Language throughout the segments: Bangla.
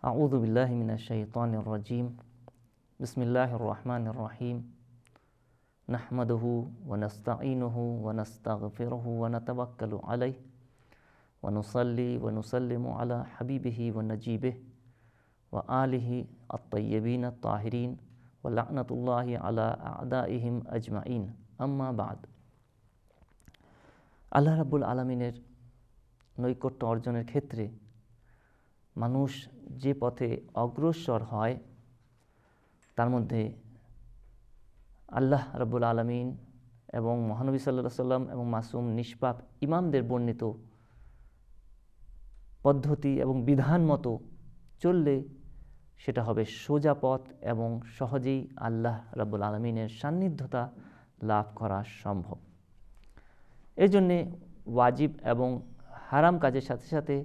أعوذ بالله من الشيطان الرجيم بسم الله الرحمن الرحيم نحمده ونستعينه ونستغفره ونتوكل عليه ونصلي ونسلم على حبيبه ونجيبه وآله الطيبين الطاهرين ولعنة الله على أعدائهم أجمعين أما بعد আল্লাহ রাব্বুল আলামিনের নৈকট্য অর্জনের ক্ষেত্রে মানুষ যে পথে অগ্রসর হয় তার মধ্যে আল্লাহ রাব্বুল আলামিন এবং মহানবী সাল্লাল্লাহু আলাইহি সাল্লাম এবং মাসুম নিষ্পাপ ইমামদের বর্ণিত পদ্ধতি এবং বিধান মতো চললে সেটা হবে সোজা পথ এবং সহজেই আল্লাহ রাব্বুল আলামিনের সান্নিধ্যতা লাভ করা সম্ভব। এর জন্যে ওয়াজিব এবং হারাম কাজের সাথে সাথে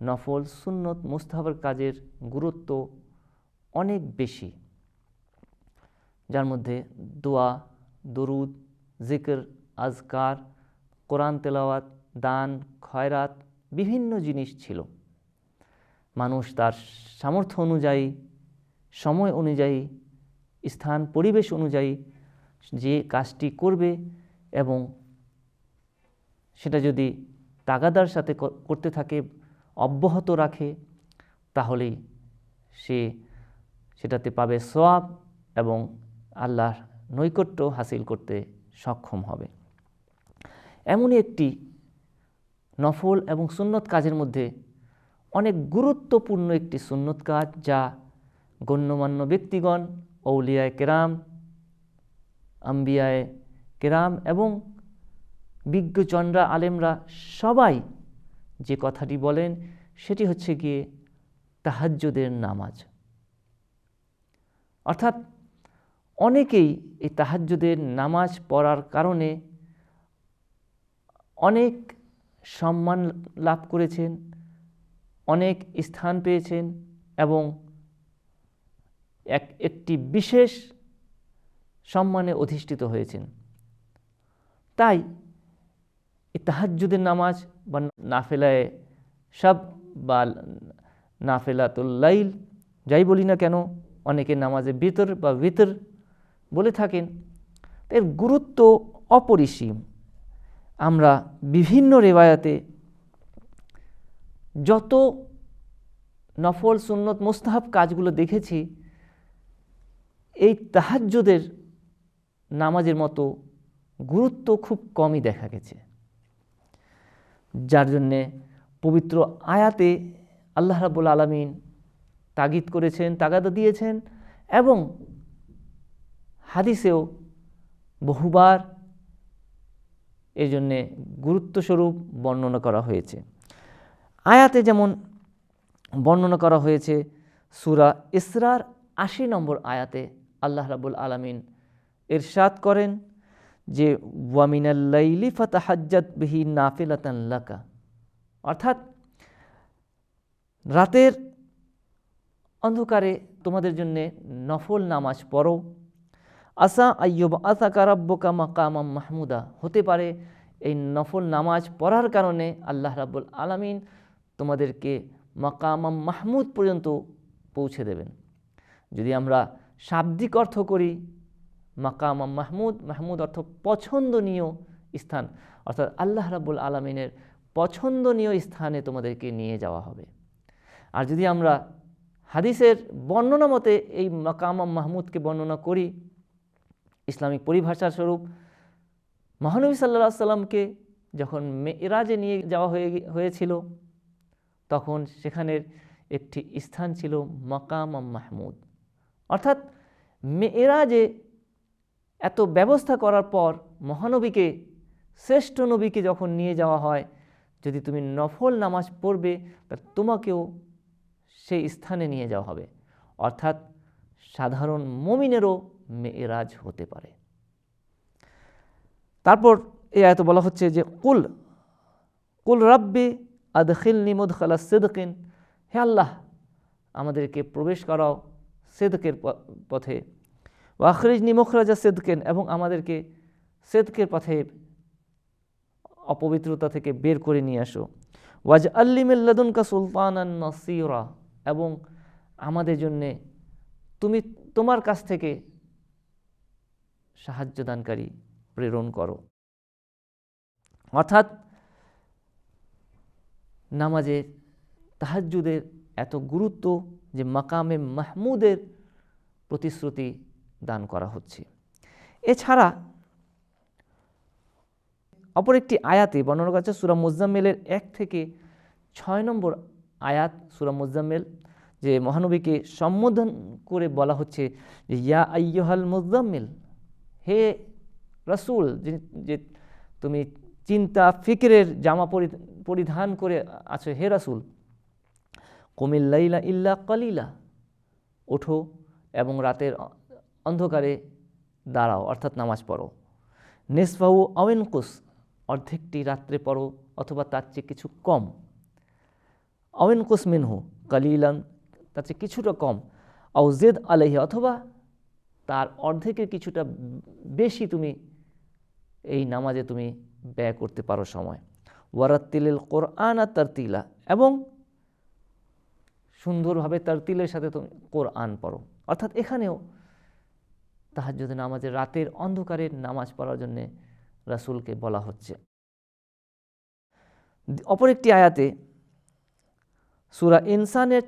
নফল সুন্নত মুস্তাহাবের কাজের গুরুত্ব অনেক বেশি, যার মধ্যে দোয়া, দরুদ, জিকির, আজকার, কোরআন তেলাওয়াত, দান, খয়রাত বিভিন্ন জিনিস ছিল। মানুষ তার সামর্থ্য অনুযায়ী, সময় অনুযায়ী, স্থান পরিবেশ অনুযায়ী যে কাজটি করবে এবং সেটা যদি তাগাদার সাথে করতে থাকে, অব্যাহত রাখে, তাহলেই সে সেটাতে পাবে সওয়াব এবং আল্লাহর নৈকট্য হাসিল করতে সক্ষম হবে। এমনই একটি নফল এবং সুন্নত কাজের মধ্যে অনেক গুরুত্বপূর্ণ একটি সুন্নত কাজ, যা গণ্যমান্য ব্যক্তিগণ, আউলিয়ায়ে কেরাম, আম্বিয়ায়ে কেরাম এবং বিজ্ঞজনরা, আলেমরা সবাই যে কথাটি বলেন সেটি হচ্ছে গিয়ে তাহাজ্জুদের নামাজ। অর্থাৎ অনেকেই এই তাহাজ্জুদের নামাজ পড়ার কারণে অনেক সম্মান লাভ করেছেন, অনেক স্থান পেয়েছেন এবং একটি বিশেষ সম্মানে অধিষ্ঠিত হয়েছেন। তাই এই তাহাজ্জুদের নামাজ বা নাফিলায়ে সব বা নাফিলাতুল লাইল যাই বলি না কেন, অনেকে নামাজে বিতর বা বিতর বলে থাকেন, এর গুরুত্ব অপরিসীম। আমরা বিভিন্ন রিওয়ায়াতে যত নফল সুন্নত মুস্তাহাব কাজগুলো দেখেছি, এই তাহাজ্জুদের নামাজের মতো গুরুত্ব খুব কমই দেখা গেছে, যার জন্যে পবিত্র আয়াতে আল্লাহ রাব্বুল আলামিন তাগিদ করেছেন, তাগাদা দিয়েছেন এবং হাদিসেও বহুবার এর জন্যে গুরুত্বস্বরূপ বর্ণনা করা হয়েছে। আয়াতে যেমন বর্ণনা করা হয়েছে, সূরা ইসরার ৮০ নম্বর আয়াতে আল্লাহ রাব্বুল আলামিন ইরশাদ করেন যে ওয়া মিনাল লাইলি ফাতাহাজ্জাত বিহি নাফিলাতান লাকা, অর্থাৎ রাতের অন্ধকারে তোমাদের জন্য নফল নামাজ পড়ো। আসা আইয়ুব আসাকা রাব্বুকা মাকামাম মাহমুদা, হতে পারে এই নফল নামাজ পড়ার কারণে আল্লাহ রাব্বুল আলামিন তোমাদেরকে মাকামাম মাহমুদ পর্যন্ত পৌঁছে দেবেন। যদি আমরা শাব্দিক অর্থ করি, মাকামাম মাহমুদ, মাহমুদ অর্থ পছন্দনীয় স্থান, অর্থাৎ আল্লাহ রাব্বুল আলামিনের পছন্দনীয় স্থানে তোমাদেরকে নিয়ে যাওয়া হবে। আর যদি আমরা হাদিসের বর্ণনা মতে এই মাকামাম মাহমুদকে বর্ণনা করি, ইসলামিক পরিভাষা স্বরূপ মহানবী সাল্লাল্লাহু আলাইহি সাল্লামকে যখন মেরাজে নিয়ে যাওয়া হয়েছিল, তখন সেখানের একটি স্থান ছিল মাকামাম মাহমুদ। অর্থাৎ মেরাজে এত ব্যবস্থা করার পর মহানবীকে, শ্রেষ্ঠ নবীকে যখন নিয়ে যাওয়া হয়, যদি তুমি নফল নামাজ পড়বে তা তোমাকেও সেই স্থানে নিয়ে যাওয়া হবে। অর্থাৎ সাধারণ মুমিনেরও মেরাজ হতে পারে। তারপর এই আয়াতে বলা হচ্ছে যে কুল কুল রাব্বি আদখিলনি মুদখালা সিদকিন, হে আল্লাহ আমাদেরকে প্রবেশ করাও সিদকের পথে, ওয়া আখরিজনি মুখরাজা সিদকিন, এবং আমাদেরকে সিদকের পথে অপবিত্রতা থেকে বের করে নিয়ে আসো। ওয়াজআলনি মিন লাদুনকা সুলতানান নাসীরা, এবং আমাদের জন্যে তুমি তোমার কাছ থেকে সাহায্য দানকারী প্রেরণ করো। অর্থাৎ নামাজের তাহাজ্জুদের এত গুরুত্ব যে মাকামে মাহমুদের প্রতিশ্রুতি দান করা হচ্ছে। এছাড়া অপর একটি আয়াতে বর্ণনা করা হচ্ছে সূরা মুজাম্মিলের 1 থেকে 6 নম্বর আয়াত। সূরা মুজাম্মিল যে মহানবীকে সম্বোধন করে বলা হচ্ছে যে ইয়া আইয়ুহাল মুজাম্মিল, হে রাসূল, যে তুমি চিন্তা ফিকরের জামা পরিধান করে আছো, হে রাসূল, কুমিল লাইলা ইল্লা কালিলা, ওঠো এবং রাতের অন্ধকারে দাঁড়াও, অর্থাৎ নামাজ পড়ো। নিসফাহু আও ইনকুস, অর্ধেকটি রাত্রে পড়ো অথবা তার চেয়ে কিছু কম। আও ইনকুস মিনহু কালিলান, তার চেয়ে কিছুটা কম। আও জিদ আলাইহি, অথবা তার অর্ধেকের কিছুটা বেশি তুমি এই নামাজে তুমি ব্যয় করতে পারো সময়। ওয়ারাত্তিলিল কোরআন তারতিলা, এবং সুন্দরভাবে তারতিলের সাথে তুমি কোরআন পড়ো। অর্থাৎ এখানেও তাহাজ্জুদের নামাজে রাতের অন্ধকারের নামাজ পড়ার জন্যে রাসূলকে বলা হচ্ছে। অপর একটি আয়াতে সূরা ইনসানের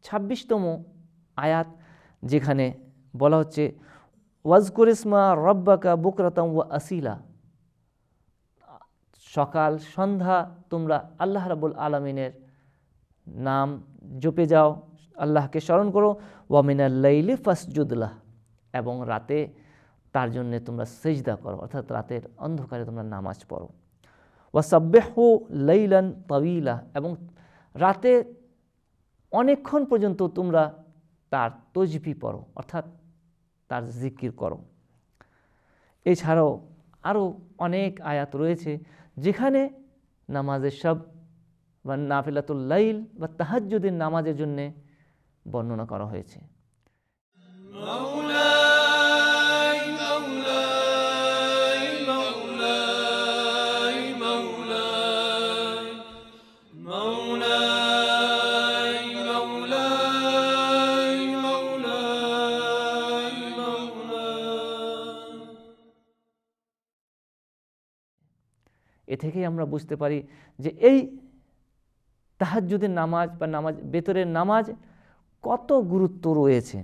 26তম আয়াত, যেখানে বলা হচ্ছে ওয়াজকুর ইসমা রব্বাকা বুকরাতাম ওয়া আসিলা, সকাল সন্ধ্যা তোমরা আল্লাহ রাব্বুল আলামিনের নাম জপে যাও, আল্লাহকে স্মরণ করো। ওয়া মিনাল লাইলি ফাসজুদ লাহ, এবং রাতে তার জন্য তোমরা সিজদা করো, অর্থাৎ রাতের অন্ধকারে তোমরা নামাজ পড়ো। ওয়া সাব্বিহু লাইলান তাওয়িলা, এবং রাতে অনেকক্ষণ পর্যন্ত তোমরা তার তসবিহ পড়ো, অর্থাৎ তার জিকির করো। এছাড়াও আরও অনেক আয়াত রয়েছে যেখানে নামাজের সব বা নাফিলাতুল লাইল বা তাহাজ্জুদের নামাজের জন্য বর্ণনা করা হয়েছে। এ থেকেই আমরা বুঝতে পারি যে এই তাহাজ্জুদের নামাজ বা নামাজ বেতরের নামাজ কত গুরুত্ব রয়েছে।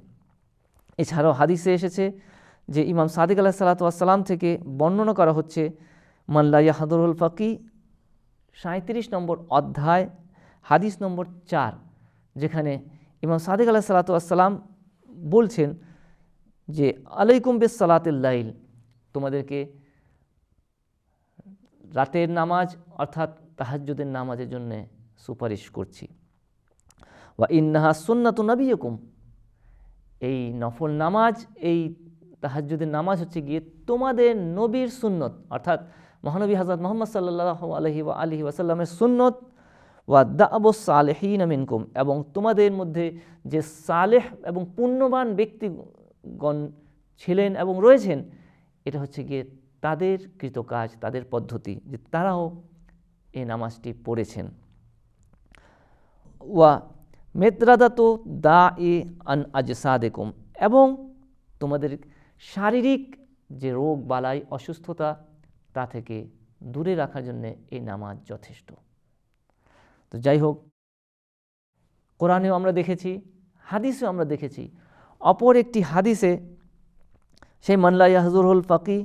এছাড়াও হাদিসে এসেছে যে ইমাম সাদিক আলাইহিস সালাম থেকে বর্ণনা করা হচ্ছে মান লা ইয়াহদুরুল ফাকি, 37 নম্বর অধ্যায় হাদিস নম্বর 4, যেখানে ইমাম সাদিক আলাইহিস সালাম বলছেন যে আলাইকুম বিস সালাতিল লাইল, তোমাদেরকে রাতের নামাজ অর্থাৎ তাহাজ্জুদের নামাজের জন্য সুপারিশ করছি। ওয়া ইন্নাহা সুন্নাতু নবিয়্যিকুম, এই নফল নামাজ, এই তাহাজ্জুদের নামাজ হচ্ছে গিয়ে তোমাদের নবীর সুন্নত, অর্থাৎ মহানবী হযরত মুহাম্মদ সাল্লাল্লাহু আলাইহি ওয়াসাল্লামের সুন্নত। ওয়া দা'বুস সালিহিন মিনকুম, এবং তোমাদের মধ্যে যে সালেহ এবং পুণ্যবান ব্যক্তিগণ ছিলেন এবং রয়েছেন, এটা হচ্ছে গিয়ে তাদের কৃতকাজ, তাদের পদ্ধতি, যে তারাও এই নামাজটি পড়েছেন। ওয়া মেদরাদাতু দা'i আন আজসাদিকুম, এবং তোমাদের শারীরিক যে রোগ বালাই অসুস্থতা তা থেকে দূরে রাখার জন্য এই নামাজ যথেষ্ট। তো যাই হোক, কোরআনেও আমরা দেখেছি, হাদিসেও আমরা দেখেছি। অপর একটি হাদিসে সেই মান লা ইয়াহজুরুল ফাকি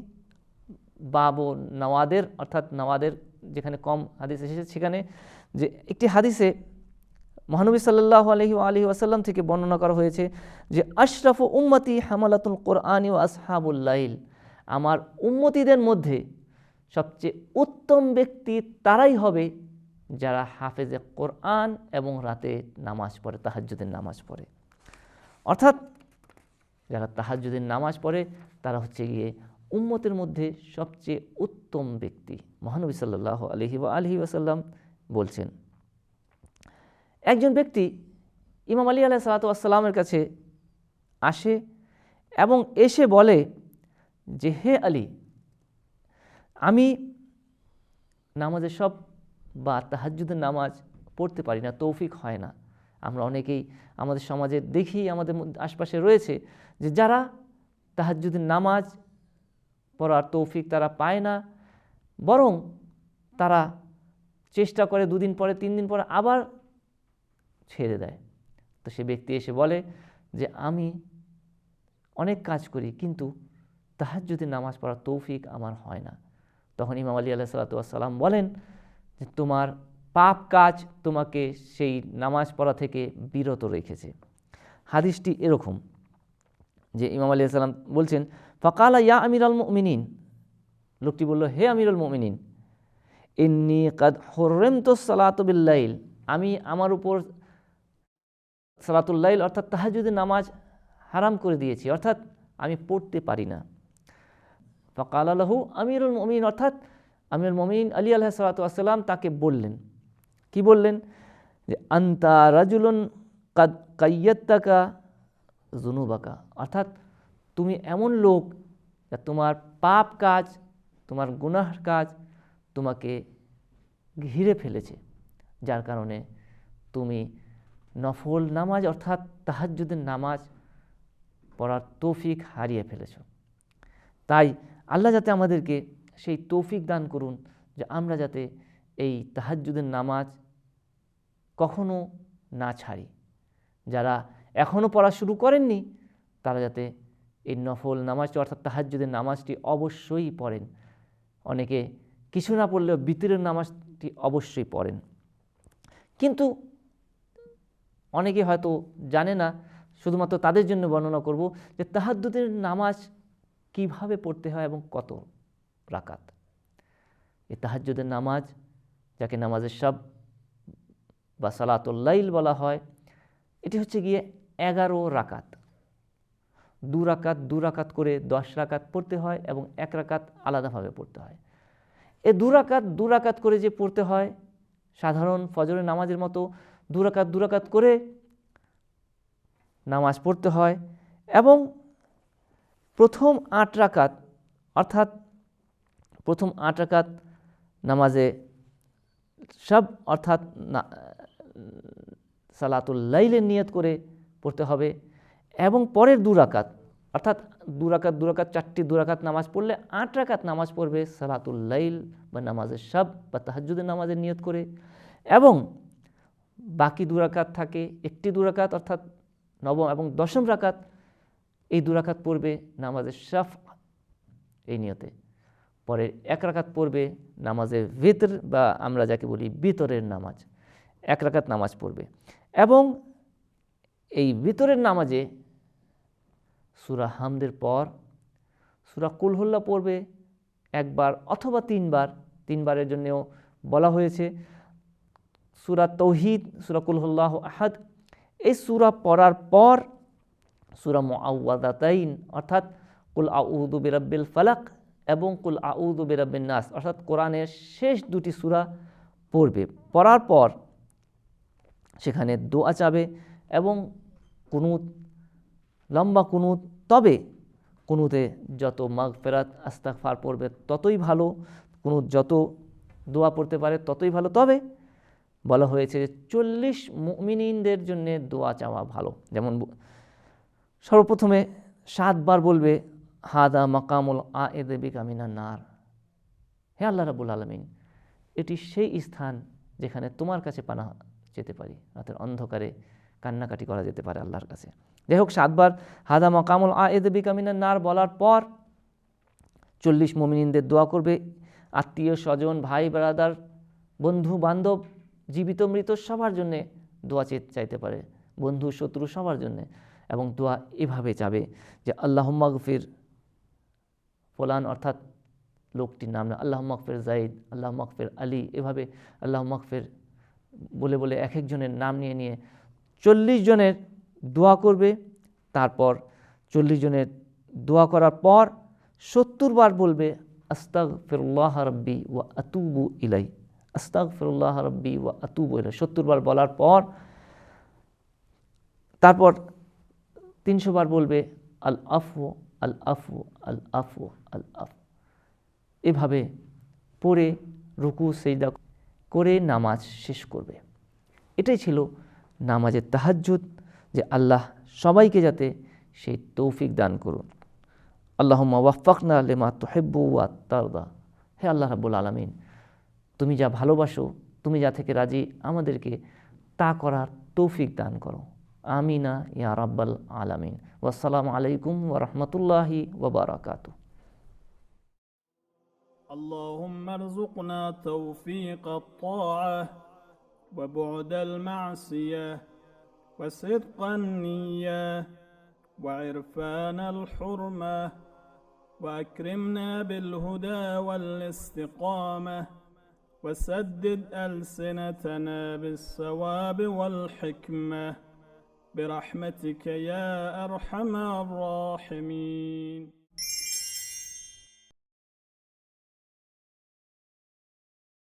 বাবু নওয়াদের, অর্থাৎ নওয়াদের যেখানে কম হাদিস এসেছে, সেখানে যে একটি হাদিসে মহানবী সাল্লাল্লাহু আলাইহি ওয়াসাল্লাম থেকে বর্ণনা করা হয়েছে যে আশরাফু উম্মতি হামালাতুল কোরআনি ওয়া আসহাবুল লাইল, আমার উম্মতিদের মধ্যে সবচেয়ে উত্তম ব্যক্তি তারাই হবে যারা হাফেজে কোরআন এবং রাতে নামাজ পড়ে, তাহাজ্জুদের নামাজ পড়ে। অর্থাৎ যারা তাহাজ্জুদের নামাজ পড়ে তারা হচ্ছে গিয়ে উম্মতের মধ্যে সবচেয়ে উত্তম ব্যক্তি, মহানবী সাল্লাল্লাহু আলাইহি ওয়াসাল্লাম বলছেন। একজন ব্যক্তি ইমাম আলী আলাইহিস সালামের কাছে আসে এবং এসে বলে যে হে আলী, আমি নামাজের সব বা তাহাজ্জুদের নামাজ পড়তে পারি না, তৌফিক হয় না, আমরা অনেকেই আমাদের সমাজে দেখি, আমাদের আশপাশে রয়েছে যে যারা তাহাজ্জুদের নামাজ পড়ার তৌফিক তারা পায় না, বরং তারা চেষ্টা করে 2 দিন পরে 3 দিন পরে আবার ছেড়ে দেয়। তো সে ব্যক্তি এসে বলে যে আমি অনেক কাজ করি কিন্তু তাহাজ্জুদের নামাজ পড়ার তৌফিক আমার হয় না। তখন ইমাম আলী আলাইহিস সালাতু ওয়াস সালাম বলেন যে তোমার পাপ কাজ তোমাকে সেই নামাজ পড়া থেকে বিরত রেখেছে। হাদিসটি এরকম যে ইমাম আলী আলাইহিস সালাম বলছেন, ফাকালা ইয়া আমিরাল মুমিনিন, লোকটি বলল, হে আমিরুল মুমিনিন, ইন্নী কাদ হুররিমতুস সালাতু বিল লাইল, আমি আমার উপর সালাতুল লাইল অর্থাৎ তাহাজ্জুদের নামাজ হারাম করে দিয়েছি, অর্থাৎ আমি পড়তে পারি না। ফাকালা লাহু আমিরুল মুমিনিন, অর্থাৎ আমিরুল মুমিনিন আলী আলাইহিস সালাতু ওয়াস সালাম তাকে বললেন, কি বললেন, যে আনতা রাজুলুন কাদ কাইয়াত্তাকা যুনুবাকা, অর্থাৎ তুমি এমন লোক যা তোমার পাপ কাজ, তোমার গুনাহ কাজ তোমাকে ঘিরে ফেলেছে, যার কারণে তুমি নফল নামাজ অর্থাৎ তাহাজ্জুদের নামাজ পড়ার তৌফিক হারিয়ে ফেলেছ। তাই আল্লাহ যাতে আমাদেরকে সেই তৌফিক দান করুন যে আমরা যাতে এই তাহাজ্জুদের নামাজ কখনো না ছাড়ি। যারা এখনও পড়া শুরু করেননি তারা যাতে এই নফল নামাজটি অর্থাৎ তাহাজ্জুদের নামাজটি অবশ্যই পড়েন। অনেকে কিছু না পড়লেও বিতরের নামাজটি অবশ্যই পড়েন, কিন্তু অনেকে হয়তো জানে না। শুধুমাত্র তাদের জন্য বর্ণনা করব যে তাহাজ্জুদের নামাজ কিভাবে পড়তে হয় এবং কত রাকাত। এই তাহাজ্জুদের নামাজ, যাকে নামাজের সব বা সালাতুল লাইল বলা হয়, এটি হচ্ছে গিয়ে 11 রাকাত। 2 রাকাত করে 10 রাকাত পড়তে হয় এবং 1 রাকাত আলাদাভাবে পড়তে হয়। এই 2 রাকাত করে যে পড়তে হয়, সাধারণ ফজরের নামাজের মতো 2 রাকাত করে নামাজ পড়তে হয় এবং প্রথম 8 রাকাত অর্থাৎ প্রথম 8 রাকাত নামাজে সব অর্থাৎ সালাতুল লাইলের নিয়ত করে পড়তে হবে এবং পরের 2 রাকাত অর্থাৎ 2 রাকাত 4টি 2 রাকাত নামাজ পড়লে 8 রাকাত নামাজ পড়বে সালাতুল লাইল বা নামাজের সব বা তাহাজ্জুদের নামাজের নিয়ত করে, এবং বাকি 2 রাকাত থাকে, একটি 2 রাকাত অর্থাৎ নবম এবং দশম রাকাত, এই 2 রাকাত পড়বে নামাজের শাফ এই নিয়তে। পরে 1 রাকাত পড়বে নামাজের ভিতর বা আমরা যাকে বলি ভিতরের নামাজ, 1 রাকাত নামাজ পড়বে এবং এই ভিতরের নামাজে সূরা হামদের পর সূরা কুল হুল্লাহ পড়বে 1 বার অথবা 3 বার। 3 বারের জন্যও বলা হয়েছে। সূরা তাওহীদ, সূরা কুল হুল্লাহু আহাদ, এই সূরা পড়ার পর সূরা মুআউযাতাইন অর্থাৎ কুল আউযু বিরাব্বিল ফালাক এবং কুল আউযু বিরাব্বিন নাস অর্থাৎ কোরআনের শেষ 2টি সূরা পড়বে। পড়ার পর সেখানে দোয়া চাবে এবং কুনুত, লম্বা কুনুত, তবে কুনুতে যত মাগফিরাত ইস্তিগফার পড়বে ততই ভালো, কুনুত যত দোয়া পড়তে পারে ততই ভালো। তবে বলা হয়েছে যে 40 মুমিনিনদের জন্য দোয়া চাওয়া ভালো। যেমন সর্বপ্রথমে 7 বার বলবে হাদা মাকামুল আইদ বিকা মিনান নার, হে আল্লাহ রাব্বুল আলামিন, এটি সেই স্থান যেখানে তোমার কাছে পানাহ যেতে পারি, রাতের অন্ধকারে কান্নাকাটি করা যেতে পারে আল্লাহর কাছে। যাই হোক, 7 বার হাদা মাকামুল আইদ বিকা মিনান নার বলার পর 40 মুমিনিনদের দোয়া করবে, আত্মীয় স্বজন, ভাই ব্রাদার, বন্ধু বান্ধব, জীবিত মৃত সবার জন্যে দোয়া চাইতে পারে, বন্ধু শত্রু সবার জন্যে। এবং দোয়া এভাবে চাবে যে আল্লাহুম্মা গফির ফুলান অর্থাৎ লোকটির নাম না, আল্লাহুম্মা গফির যায়েদ, আল্লাহুম্মা গফির আলী, এভাবে আল্লাহুম্মা গফির বলে বলে এক একজনের নাম নিয়ে নিয়ে 40 জনের দোয়া করবে। তারপর 40 জনের দোয়া করার পর 70 বার বলবে আস্তাগফিরুল্লাহ রাব্বি ওয়া আতুবু ইলাই, আস্তাগফিরুল্লাহ রাব্বি ওয়া আতুবু ইলাই। 70 বার বলার পর তারপর 300 বার বলবে আল আফু আল আফু আল আফু আল আফু। এভাবে পড়ে রুকু সিজদা করে নামাজ শেষ করবে। এটাই ছিল নামাজের তাহাজ্জুদ, যে আল্লাহ সবাইকে যাতে সেই তৌফিক দান করুন। আল্লাহুম্মা ওয়াফফাকনা লিমা তুহিব্বু ওয়া তারদা। হে আল্লাহ রাব্বুল আলামিন, তুমি যা ভালোবাসো, তুমি যা থেকে রাজি, আমাদেরকে তা করার তৌফিক দান করো। আমিনা ইয়া রাব্বাল আলামিন। ওয়াসসালামু আলাইকুম ওয়া রাহমাতুল্লাহি ওয়া বারাকাতুহু। اللهم ارزقنا توفيق الطاعة وبعد المعصية وصدق النية وعرفان الحرمة، وأكرمنا بالهدى والاستقامة، وسدد ألسنتنا بالصواب والحكمة برحمتك يا أرحم الراحمين.